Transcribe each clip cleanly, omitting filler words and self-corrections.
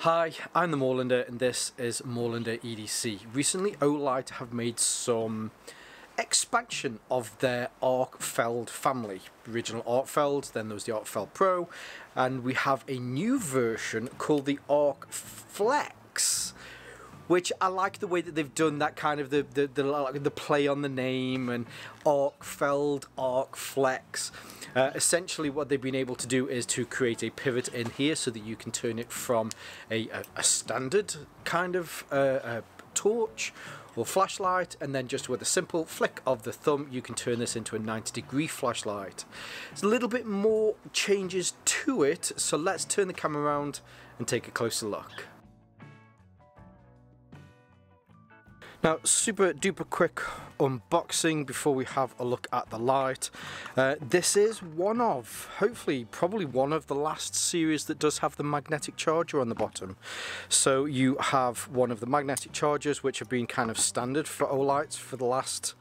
Hi, I'm the Moorlander and this is Moorlander EDC. Recently Olight have made some expansion of their Arkflex family. Original Arkflex, then there was the Arkflex Pro, and we have a new version called the Arkflex, which I like the way that they've done that kind of the play on the name, and Arkflex, Arkflex. Essentially what they've been able to do is to create a pivot in here so that you can turn it from a standard kind of torch or flashlight, and then just with a simple flick of the thumb you can turn this into a 90-degree flashlight. There's a little bit more changes to it, so let's turn the camera around and take a closer look. Now, super duper quick unboxing before we have a look at the light. This is one of, hopefully, probably one of the last series that does have the magnetic charger on the bottom. So you have one of the magnetic chargers which have been kind of standard for Olights for the last,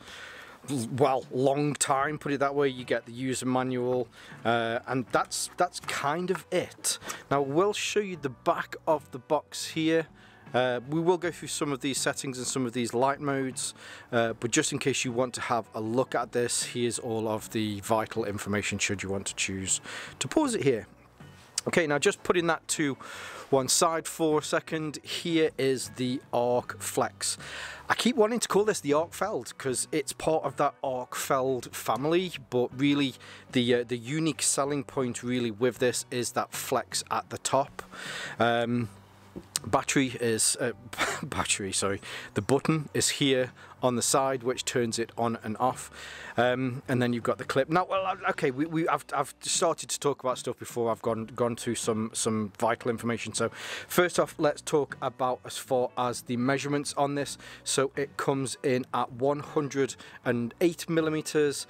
well, long time, put it that way. You get the user manual, and that's kind of it. Now we'll show you the back of the box here. We will go through some of these settings and some of these light modes, but just in case you want to have a look at this, here's all of the vital information should you want to choose to pause it here. Okay, now just putting that to one side for a second, here is the Arkflex. I keep wanting to call this the Arkflex because it's part of that Arkflex family, but really the unique selling point really with this is that flex at the top. Battery is the button is here on the side which turns it on and off, and then you've got the clip. Now, well, okay, I've started to talk about stuff before I've gone through some vital information. So first off, let's talk about as far as the measurements on this. So it comes in at 108 millimeters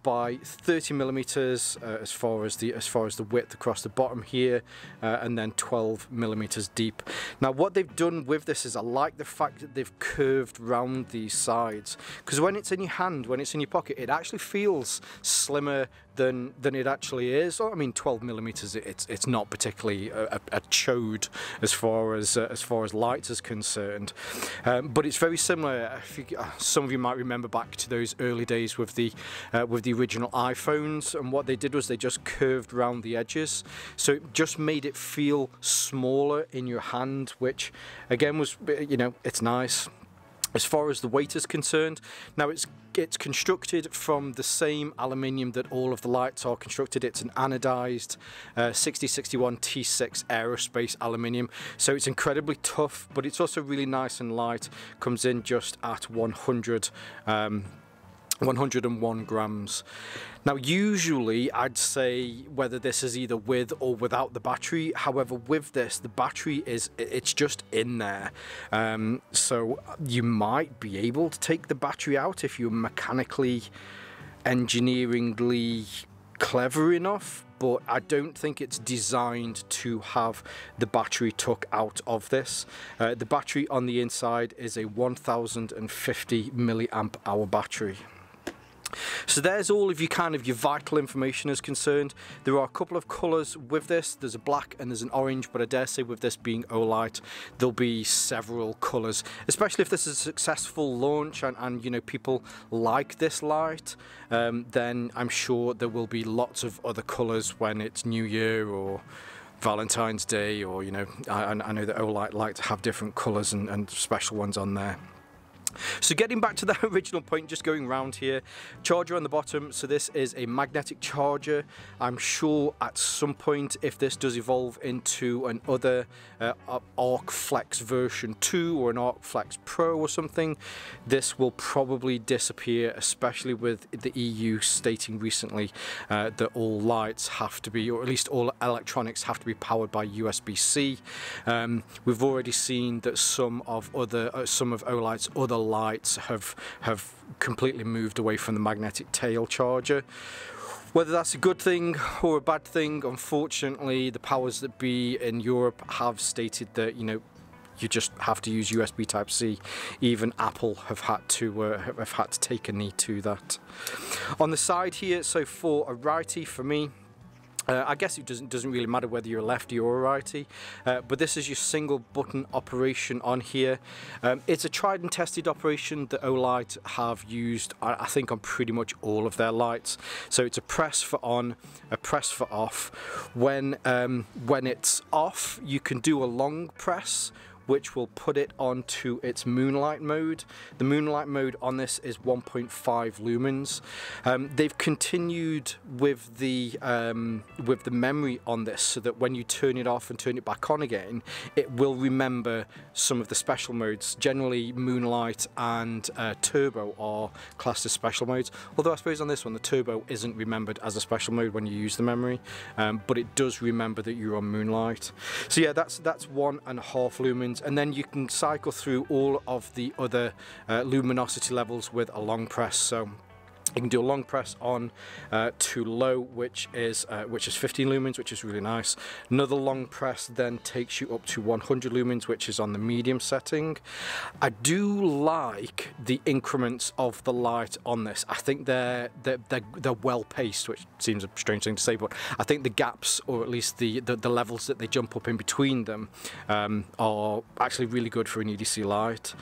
by 30 millimeters as far as the width across the bottom here, and then 12 millimeters deep. Now what they've done with this is I like the fact that they've curved round these sides, because when it's in your hand, when it's in your pocket, it actually feels slimmer than it actually is. I mean, 12 millimeters, it's not particularly a chode as far as light is concerned, but it's very similar. Some of you might remember back to those early days with the original iPhones, and what they did was they just curved around the edges, so it just made it feel smaller in your hand, which again was, you know, it's nice. As far as the weight is concerned, now it's constructed from the same aluminium that all of the lights are constructed. It's an anodized 6061 T6 aerospace aluminium, so it's incredibly tough, but it's also really nice and light. Comes in just at 101 grams. Now usually I'd say whether this is either with or without the battery, however with this the battery it's just in there, so you might be able to take the battery out if you're mechanically, engineeringly clever enough, but I don't think it's designed to have the battery took out of this. The battery on the inside is a 1050 milliamp hour battery. So there's all of your vital information is concerned. There are a couple of colours with this. There's a black and there's an orange, but I dare say with this being Olight, there'll be several colours, especially if this is a successful launch and you know, people like this light, then I'm sure there will be lots of other colours when it's New Year or Valentine's Day, or you know, I know that Olight like to have different colours and special ones on there. So getting back to the original point, just going round here, charger on the bottom. So this is a magnetic charger. I'm sure at some point, if this does evolve into another Arkflex version 2 or an Arkflex Pro or something, this will probably disappear, especially with the EU stating recently that all lights have to be, or at least all electronics have to be powered by USB-C. We've already seen that some of Olight's other lights have completely moved away from the magnetic tail charger. Whether that's a good thing or a bad thing, unfortunately the powers that be in Europe have stated that, you know, you just have to use USB Type-C. Even Apple have had to take a knee to that. On the side here, so for a righty, for me, I guess it doesn't really matter whether you're a lefty or a righty, but this is your single button operation on here. It's a tried and tested operation that Olight have used, I think, on pretty much all of their lights. So it's a press for on, a press for off. When it's off, you can do a long press, which will put it onto its moonlight mode. The moonlight mode on this is 1.5 lumens. They've continued with the memory on this, so that when you turn it off and turn it back on again, it will remember some of the special modes. Generally, moonlight and turbo are classed as special modes. Although I suppose on this one, the turbo isn't remembered as a special mode when you use the memory, but it does remember that you're on moonlight. So yeah, that's 1.5 lumens. And then you can cycle through all of the other luminosity levels with a long press. So you can do a long press on to low, which is 15 lumens, which is really nice. Another long press then takes you up to 100 lumens, which is on the medium setting. I do like the increments of the light on this. I think they're well paced, which seems a strange thing to say, but I think the gaps, or at least the levels that they jump up in between them, are actually really good for an EDC light.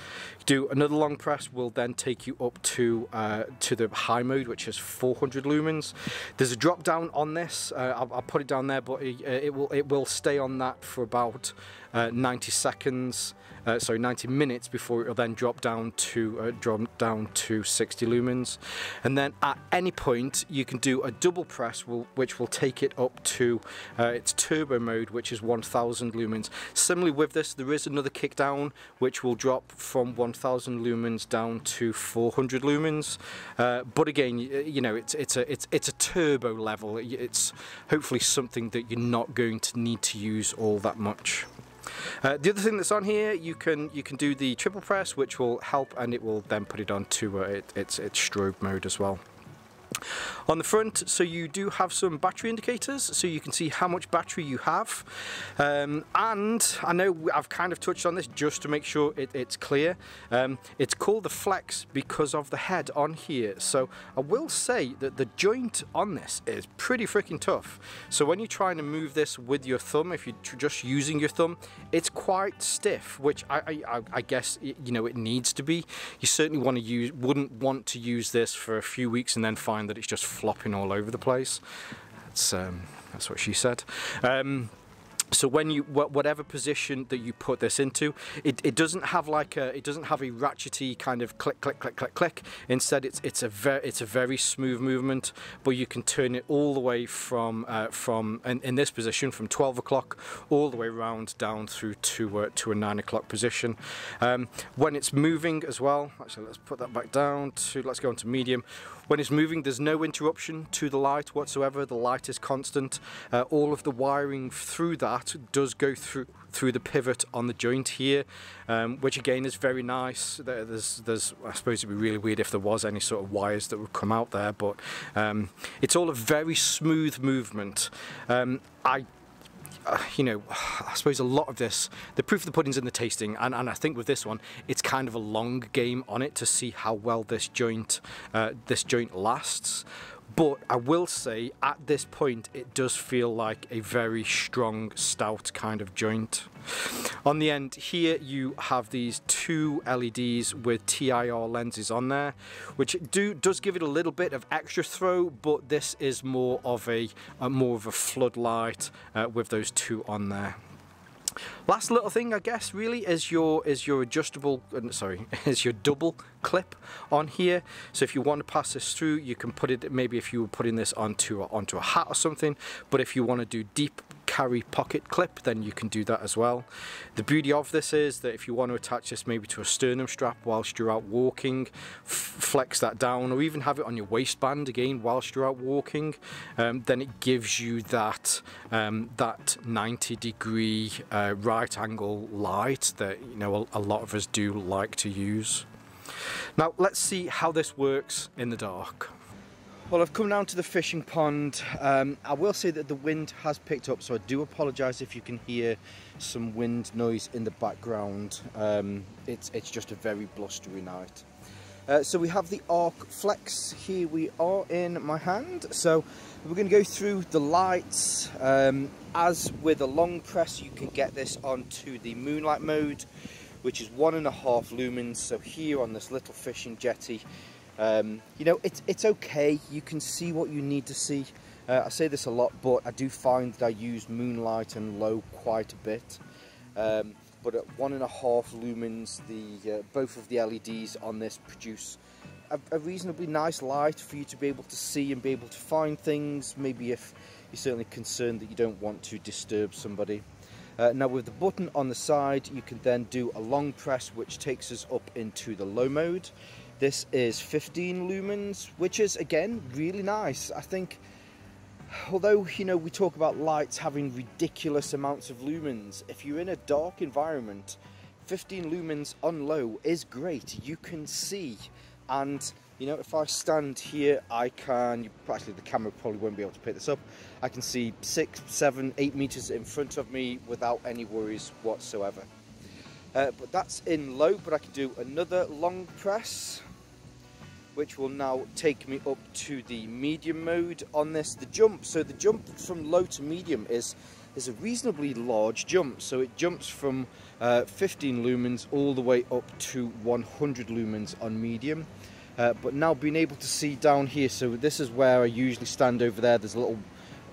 Do another long press will then take you up to the high mode, which is 400 lumens. There's a drop down on this. I'll put it down there, but it will stay on that for about 90 seconds. Sorry, 90 minutes before it will then drop down to 60 lumens. And then at any point you can do a double press, which will take it up to its turbo mode, which is 1000 lumens. Similarly with this, there is another kick down, which will drop from 1000 lumens down to 400 lumens. But again, you know, it's a turbo level. It's hopefully something that you're not going to need to use all that much. The other thing that's on here, you can do the triple press, which will help, and it will then put it onto its strobe mode as well. On the front, so you do have some battery indicators, so you can see how much battery you have. And I know I've kind of touched on this just to make sure it's clear. It's called the Flex because of the head on here. So I will say that the joint on this is pretty freaking tough. So when you're trying to move this with your thumb, if you're just using your thumb, it's quite stiff, which I guess, you know, it needs to be. You certainly wouldn't want to use this for a few weeks and then find that it's just flopping all over the place. That's what she said. So when you, whatever position that you put this into, it doesn't have like a ratchety kind of click click click click click. Instead, it's a very smooth movement. But you can turn it all the way from in this position from 12 o'clock all the way around down through to a 9 o'clock position. When it's moving as well, actually let's put that back down to, let's go on to medium. When it's moving, there's no interruption to the light whatsoever. The light is constant. All of the wiring through that does go through the pivot on the joint here, which again is very nice. There's I suppose it'd be really weird if there was any sort of wires that would come out there, but it's all a very smooth movement. You know, I suppose a lot of this, the proof of the pudding's in the tasting, and I think with this one, it's kind of a long game on it to see how well this joint lasts. But I will say, at this point, it does feel like a very strong, stout kind of joint. On the end here, you have these two LEDs with TIR lenses on there, which does give it a little bit of extra throw, but this is more of a floodlight with those two on there. Last little thing, I guess, really is your adjustable, is your double clip on here. So if you want to pass this through, you can put it, maybe if you were putting this onto a hat or something, but if you want to do deep carry pocket clip, then you can do that as well. The beauty of this is that if you want to attach this maybe to a sternum strap whilst you're out walking, flex that down, or even have it on your waistband again whilst you're out walking, then it gives you that 90-degree right angle light that, you know, a lot of us do like to use. Now let's see how this works in the dark. Well, I've come down to the fishing pond. I will say that the wind has picked up, so I do apologise if you can hear some wind noise in the background. It's just a very blustery night. So we have the Arkflex. Here we are in my hand. So we're going to go through the lights. As with a long press, you can get this onto the moonlight mode, which is 1.5 lumens. So here on this little fishing jetty, you know, it's okay. You can see what you need to see. I say this a lot, but I do find that I use moonlight and low quite a bit. But at 1.5 lumens, both of the LEDs on this produce a reasonably nice light for you to be able to see and be able to find things, maybe if you're certainly concerned that you don't want to disturb somebody. Now with the button on the side, you can then do a long press, which takes us up into the low mode. This is 15 lumens, which is, again, really nice. I think, although, you know, we talk about lights having ridiculous amounts of lumens, if you're in a dark environment, 15 lumens on low is great. You can see, and, you know, if I stand here, I can, actually the camera probably won't be able to pick this up, I can see 6, 7, 8 meters in front of me without any worries whatsoever. But that's in low, but I can do another long press, which will now take me up to the medium mode on this. The jump, so the jump from low to medium is a reasonably large jump. So it jumps from 15 lumens all the way up to 100 lumens on medium. But now being able to see down here, so this is where I usually stand over there. There's a little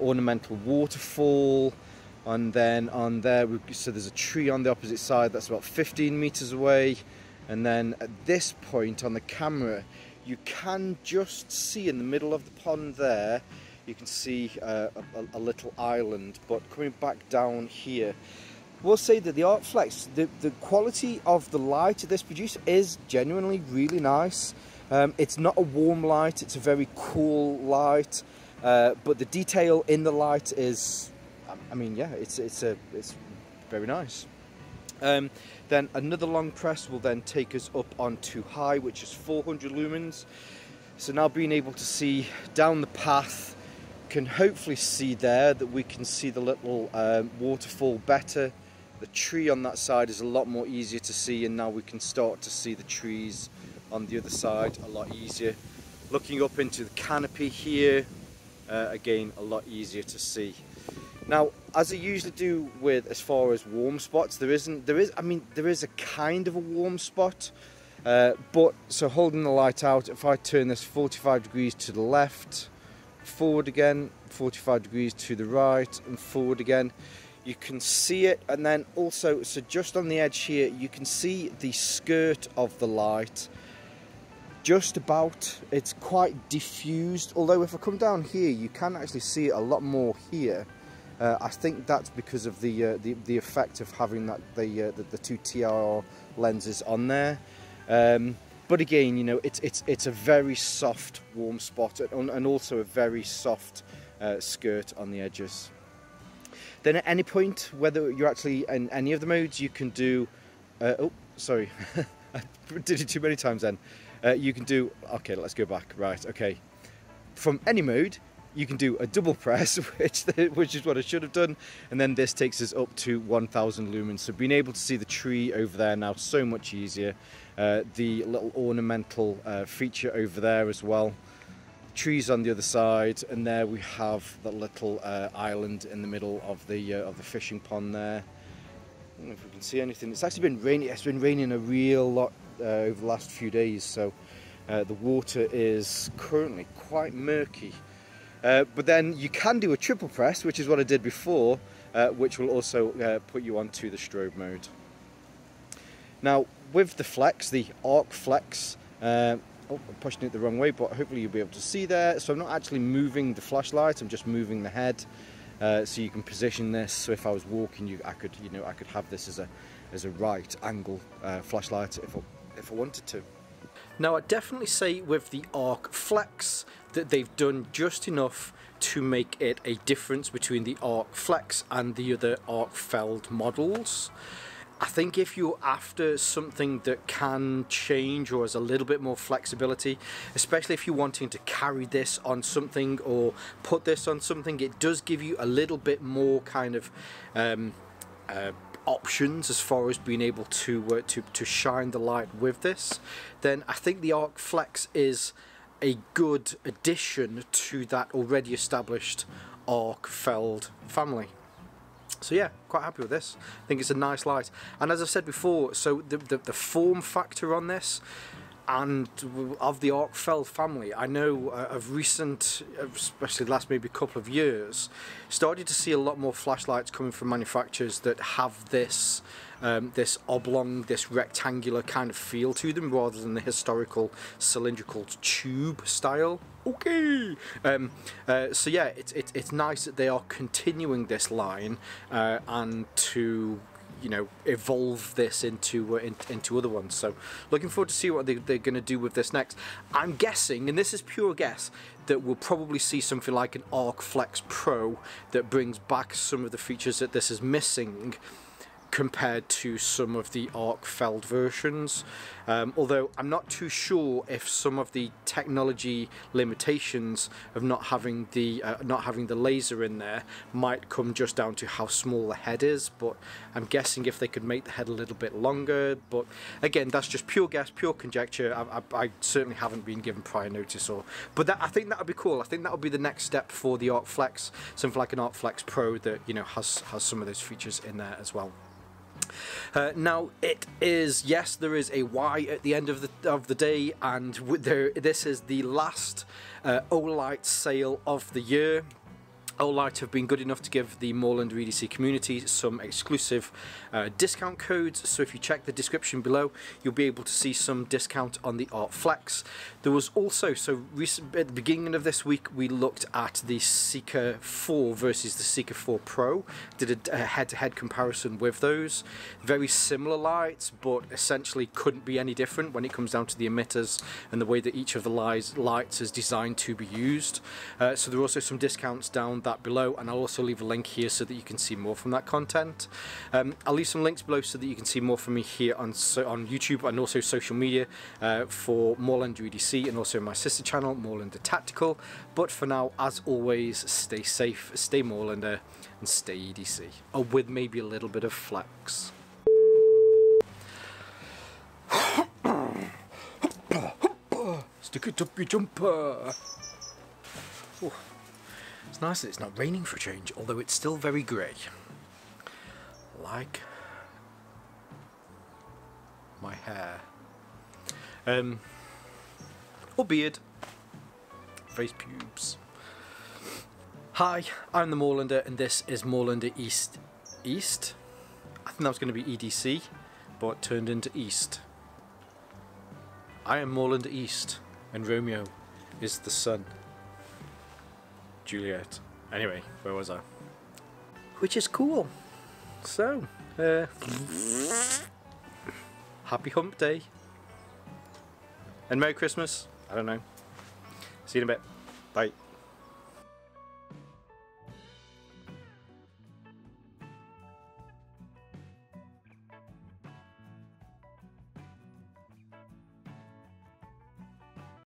ornamental waterfall, and then on there, so there's a tree on the opposite side that's about 15 meters away. And then at this point on the camera, you can just see in the middle of the pond there, you can see a little island. But coming back down here, we'll say that the Arkflex, the quality of the light this produces is genuinely really nice. It's not a warm light, it's a very cool light, but the detail in the light is, I mean, yeah, it's very nice. Then another long press will then take us up onto high, which is 400 lumens. So now being able to see down the path, can hopefully see there that we can see the little waterfall better. The tree on that side is a lot more easier to see, and now we can start to see the trees on the other side a lot easier. Looking up into the canopy here, again, a lot easier to see. Now, as I usually do with as far as warm spots, there is a kind of a warm spot, but so holding the light out, if I turn this 45 degrees to the left, forward again, 45 degrees to the right, and forward again, you can see it. And then also, so just on the edge here, you can see the skirt of the light. Just about, it's quite diffused, although if I come down here, you can actually see it a lot more here. I think that's because of the effect of having that the two TRR lenses on there. But again, you know, it's a very soft warm spot, and also a very soft skirt on the edges. Then at any point, whether you're actually in any of the modes, you can do. Oh, sorry, I did it too many times. Then you can do. Okay, let's go back. Right. Okay. From any mode, you can do a double press, which is what I should have done, and then this takes us up to 1000 lumens. So being able to see the tree over there now, so much easier. The little ornamental feature over there as well. Trees on the other side, and there we have the little island in the middle of the fishing pond there. I don't know if we can see anything. It's actually been raining. It's been raining a real lot over the last few days, so the water is currently quite murky. But then you can do a triple press, which is what I did before, which will also put you onto the strobe mode. Now, with the flex, the Arkflex, oh, I'm pushing it the wrong way, but hopefully you'll be able to see there. So I'm not actually moving the flashlight, I'm just moving the head. So you can position this, so if I was walking, I could have this as a right angle flashlight if I wanted to. Now, I'd definitely say with the Arkflex that they've done just enough to make it a difference between the Arkflex and the other Arkfeld models. I think if you're after something that can change or has a little bit more flexibility, especially if you're wanting to carry this on something or put this on something, it does give you a little bit more kind of options as far as being able to shine the light with this, then I think the Arkflex is a good addition to that already established Arkfeld family. So yeah, quite happy with this. I think it's a nice light, and as I said before, so the form factor on this and of the Arkfeld family, I know of recent, especially the last maybe couple of years, started to see a lot more flashlights coming from manufacturers that have this this oblong, this rectangular kind of feel to them, rather than the historical cylindrical tube style. Okay. So yeah, it's nice that they are continuing this line and to, you know, evolve this into other ones. So looking forward to see what they're going to do with this next. I'm guessing, and this is pure guess, that we'll probably see something like an Arkflex Pro that brings back some of the features that this is missing compared to some of the Arkfeld versions, although I'm not too sure if some of the technology limitations of not having the laser in there might come just down to how small the head is. But I'm guessing if they could make the head a little bit longer, but again, that's just pure guess, pure conjecture. I certainly haven't been given prior notice, but I think that would be cool. I think that would be the next step for the Arkflex, something like an Arkflex Pro that, you know, has some of those features in there as well. Now it is, yes, there is a Y at the end of the day, and this is the last Olight sale of the year. Olight have been good enough to give the Moorlander EDC community some exclusive discount codes, so if you check the description below, you'll be able to see some discount on the Arkflex. There was also, at the beginning of this week, we looked at the Seeker 4 versus the Seeker 4 Pro, did a head-to-head comparison with those. Very similar lights, but essentially couldn't be any different when it comes down to the emitters and the way that each of the lights is designed to be used. So there are also some discounts down that below, and I'll also leave a link here so that you can see more from that content. I'll leave some links below so that you can see more from me here on YouTube and also social media for Moorlander EDC, and also my sister channel Moorlander Tactical. But for now, as always, stay safe, stay Moorlander, and stay EDC, or with maybe a little bit of flex. Stick it up your jumper. Ooh. It's nice that it's not raining for a change, although it's still very grey. Like my hair. Or beard. Face pubes. Hi, I'm the Moorlander, and this is Moorlander East. East? I think that was going to be EDC, but turned into East. I am Moorlander East, and Romeo is the sun. Juliet. Anyway, where was I? Which is cool. So, happy hump day. And Merry Christmas. I don't know. See you in a bit. Bye.